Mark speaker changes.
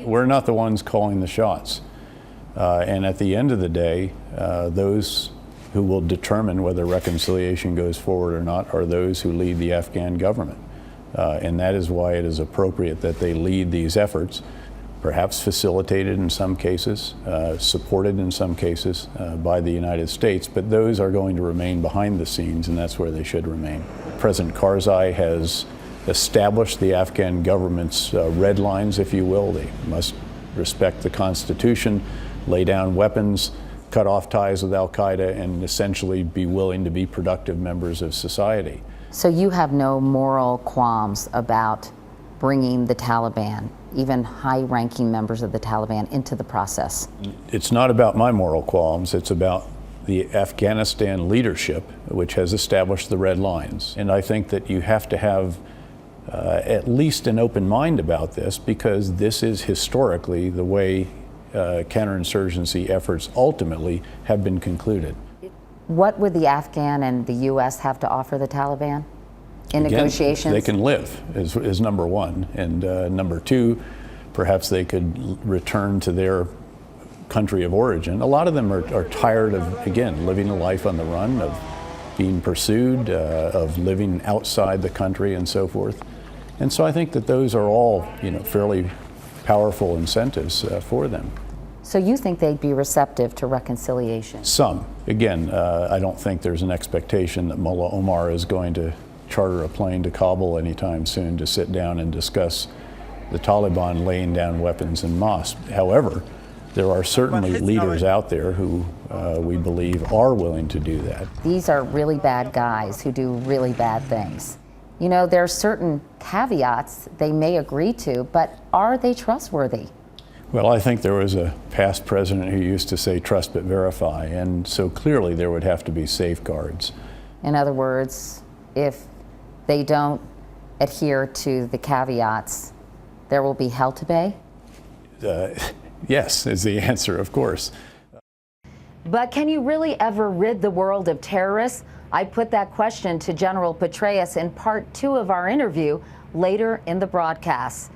Speaker 1: we're not the ones calling the shots. And at the end of the day, those who will determine whether reconciliation goes forward or not are those who lead the Afghan government. And that is why it is appropriate that they lead these efforts, perhaps facilitated in some cases, supported in some cases by the United States, but those are going to remain behind the scenes, and that's where they should remain. President Karzai has established the Afghan government's red lines, if you will. They must respect the Constitution, lay down weapons, cut off ties with al-Qaeda, and essentially be willing to be productive members of society.
Speaker 2: So you have no moral qualms about bringing the Taliban, even high-ranking members of the Taliban, into the process?
Speaker 1: It's not about my moral qualms. It's about the Afghanistan leadership, which has established the red lines. And I think that you have to have at least an open mind about this, because this is historically the way counterinsurgency efforts ultimately have been concluded.
Speaker 2: What would the Afghan and the U.S. have to offer the Taliban in
Speaker 1: Again,
Speaker 2: negotiations?
Speaker 1: they can live, is number one. And number two, perhaps they could return to their country of origin. A lot of them are tired of, again, living a life on the run, of being pursued, of living outside the country and so forth. And so I think that those are all, fairly powerful incentives for them.
Speaker 2: So you think they'd be receptive to reconciliation?
Speaker 1: Some. Again, I don't think there's an expectation that Mullah Omar is going to charter a plane to Kabul anytime soon to sit down and discuss the Taliban laying down weapons in mosques. However, there are certainly leaders out there who we believe are willing to do that.
Speaker 2: These are really bad guys who do really bad things. There are certain caveats they may agree to, but are they trustworthy?
Speaker 1: Well, I think there was a past president who used to say trust but verify, and so clearly there would have to be safeguards.
Speaker 2: In other words, if they don't adhere to the caveats, there will be hell to pay?
Speaker 1: Yes, is the answer, of course.
Speaker 2: But can you really ever rid the world of terrorists? I put that question to General Petraeus in part 2 of our interview later in the broadcast.